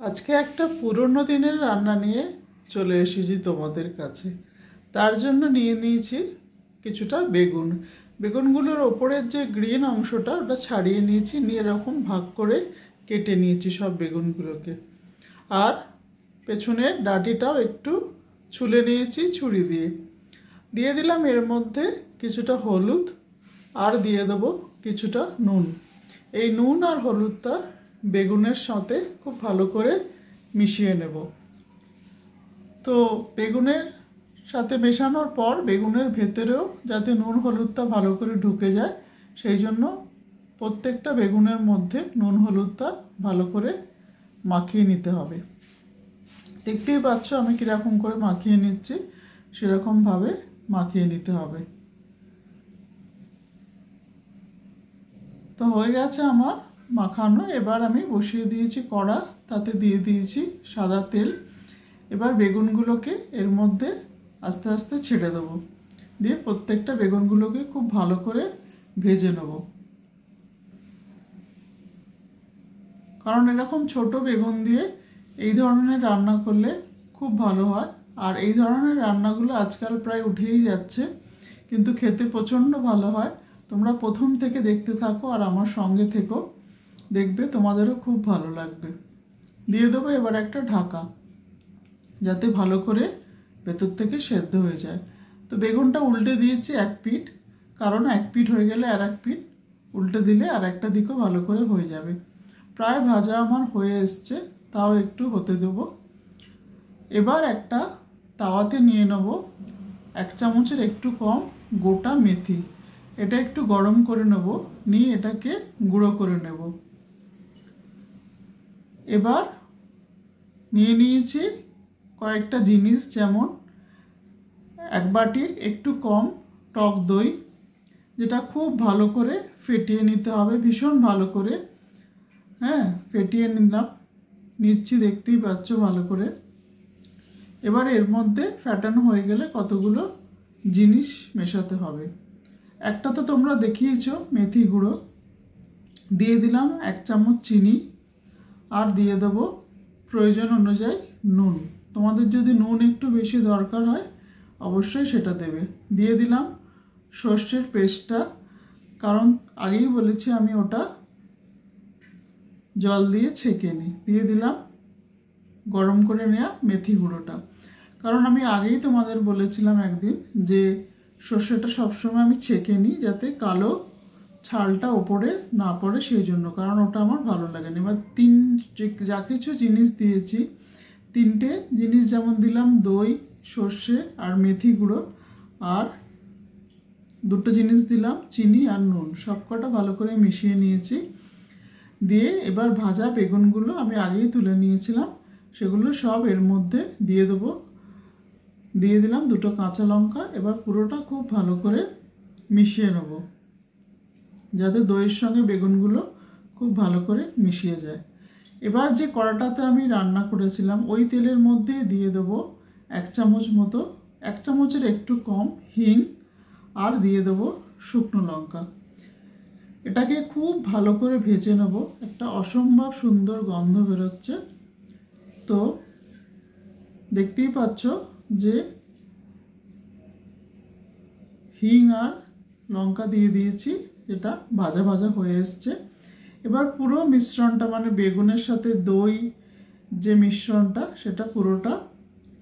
আজকে একটা পুরনো দিনের রান্না নিয়ে চলে এসেছি তোমাদের কাছে। তার জন্য নিয়ে নিয়েছি কিছুটা বেগুন। বেগুনগুলোর ওপরের যে গ্রিন অংশটা ওটা ছাড়িয়ে নিয়েছি, নিয়ে এরকম ভাগ করে কেটে নিয়েছি সব বেগুনগুলোকে। আর পেছনের ডাঁটিটাও একটু ছুলে নিয়েছি ছুরি দিয়ে। দিয়ে দিলাম এর মধ্যে কিছুটা হলুদ, আর দিয়ে দেবো কিছুটা নুন। এই নুন আর হলুদটা বেগুনের সাথে খুব ভালো করে মিশিয়ে নেব। তো বেগুনের সাথে মেশানোর পর বেগুনের ভেতরেও যাতে নুন হলুদটা ভালো করে ঢুকে যায়, সেই জন্য প্রত্যেকটা বেগুনের মধ্যে নুন হলুদটা ভালো করে মাখিয়ে নিতে হবে। দেখতেই পাচ্ছ আমি কীরকম করে মাখিয়ে নিচ্ছি, সেরকমভাবে মাখিয়ে নিতে হবে। তো হয়ে গেছে আমার মাখানো। এবার আমি বসিয়ে দিয়েছি কড়া, তাতে দিয়ে দিয়েছি সাদা তেল। এবার বেগুনগুলোকে এর মধ্যে আস্তে আস্তে ছেড়ে দেবো, দিয়ে প্রত্যেকটা বেগুনগুলোকে খুব ভালো করে ভেজে নেব। কারণ এরকম ছোট বেগুন দিয়ে এই ধরনের রান্না করলে খুব ভালো হয়। আর এই ধরনের রান্নাগুলো আজকাল প্রায় উঠেই যাচ্ছে, কিন্তু খেতে প্রচণ্ড ভালো হয়। তোমরা প্রথম থেকে দেখতে থাকো আর আমার সঙ্গে থেকো, দেখবে তোমাদেরও খুব ভালো লাগবে। দিয়ে দেবো এবার একটা ঢাকা, যাতে ভালো করে ভেতর থেকে সেদ্ধ হয়ে যায়। তো বেগুনটা উল্টে দিয়েছি এক পিঠ, কারণ এক পিঠ হয়ে গেলে আর এক পিঠ উল্টে দিলে আর একটা দিকও ভালো করে হয়ে যাবে। প্রায় ভাজা আমার হয়ে এসছে, তাও একটু হতে দেবো। এবার একটা তাওয়াতে নিয়ে নেব 1 চামচের একটু কম গোটা মেথি। এটা একটু গরম করে নেব, নিয়ে এটাকে গুঁড়ো করে নেব। এবার নিয়ে নিয়েছি কয়েকটা জিনিস, যেমন 1 বাটির একটু কম টক দই, যেটা খুব ভালো করে ফেটিয়ে নিতে হবে, ভীষণ ভালো করে। ফেটিয়ে নিচ্ছি, দেখতেই পাচ্ছ ভালো করে। এবার এর মধ্যে ফ্যাটানো হয়ে গেলে কতগুলো জিনিস মেশাতে হবে। একটা তো তোমরা দেখিয়েছো, মেথি গুঁড়ো। দিয়ে দিলাম 1 চামচ চিনি, আর দিয়ে দেবো প্রয়োজন অনুযায়ী নুন। তোমাদের যদি নুন একটু বেশি দরকার হয় অবশ্যই সেটা দেবে। দিয়ে দিলাম সর্ষের পেস্টটা, কারণ আগেই বলেছি আমি ওটা জল দিয়ে ছেঁকে নিই। দিয়ে দিলাম গরম করে নেওয়া মেথি গুঁড়োটা, কারণ আমি আগেই তোমাদের বলেছিলাম একদিন যে সর্ষেটা সবসময় আমি ছেঁকে নিই, যাতে কালো ছালটা ওপরে না পড়ে, সেই জন্য, কারণ ওটা আমার ভালো লাগে না। এবার যা কিছু জিনিস দিয়েছি, 3টে জিনিস যেমন দিলাম দই, সর্ষে আর মেথি গুঁড়ো, আর 2টো জিনিস দিলাম চিনি আর নুন, সবকটা ভালো করে মিশিয়ে নিয়েছি। দিয়ে এবার ভাজা বেগুনগুলো আমি আগেই তুলে নিয়েছিলাম, সেগুলো সব এর মধ্যে দিয়ে দেবো। দিয়ে দিলাম 2টো কাঁচা লঙ্কা। এবার পুরোটা খুব ভালো করে মিশিয়ে নেব, যাতে দইয়ের সঙ্গে বেগুনগুলো খুব ভালো করে মিশিয়ে যায়। এবার যে কড়াটাতে আমি রান্না করেছিলাম ওই তেলের মধ্যে দিয়ে দেবো 1 চামচ মতো, 1 চামচের একটু কম হিং, আর দিয়ে দেবো শুকনো লঙ্কা। এটাকে খুব ভালো করে ভেজে নেব, একটা অসম্ভব সুন্দর গন্ধ বেরোচ্ছে। তো দেখতেই পাচ্ছ যে হিং আর লঙ্কা দিয়ে দিয়েছি, যেটা ভাজা ভাজা হয়ে এসছে। এবার পুরো মিশ্রণটা, মানে বেগুনের সাথে দই যে মিশ্রণটা, সেটা পুরোটা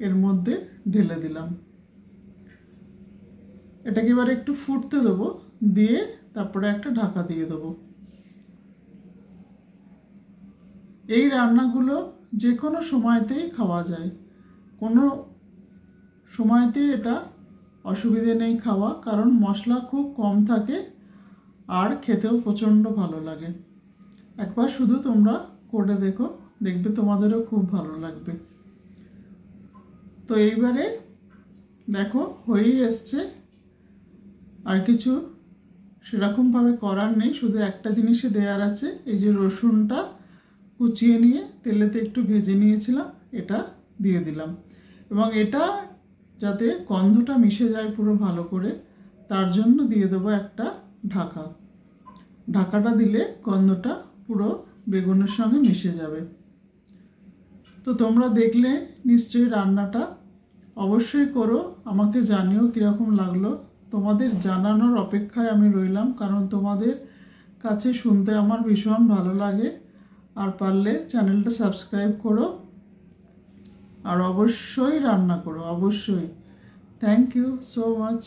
এর মধ্যে ঢেলে দিলাম। এটাকে এবার একটু ফুটতে দেবো, দিয়ে তারপরে একটা ঢাকা দিয়ে দেবো। এই রান্নাগুলো যে কোনো সময়তেই খাওয়া যায়, কোনো সময়তেই এটা অসুবিধে নেই খাওয়া, কারণ মশলা খুব কম থাকে আর খেতেও প্রচণ্ড ভালো লাগে। একবার শুধু তোমরা করে দেখো, দেখবে তোমাদেরও খুব ভালো লাগবে। তো এইবারে দেখো হয়েই এসছে, আর কিছু সেরকমভাবে করার নেই, শুধু একটা জিনিসে দেওয়ার আছে। এই যে রসুনটা কুচিয়ে নিয়ে তেলেতে একটু ভেজে নিয়েছিলাম, এটা দিয়ে দিলাম। এবং এটা যাতে গন্ধটা মিশে যায় পুরো ভালো করে, তার জন্য দিয়ে দেবো একটা ঢাকা। ঢাকাটা দিলে গন্ধটা পুরো বেগুনের সঙ্গে মিশে যাবে। তো তোমরা দেখলে নিশ্চয়ই রান্নাটা, অবশ্যই করো, আমাকে জানিও কীরকম লাগলো। তোমাদের জানানোর অপেক্ষায় আমি রইলাম, কারণ তোমাদের কাছে শুনতে আমার ভীষণ ভালো লাগে। আর পারলে চ্যানেলটা সাবস্ক্রাইব করো, আর অবশ্যই রান্না করো, অবশ্যই। Thank you so much.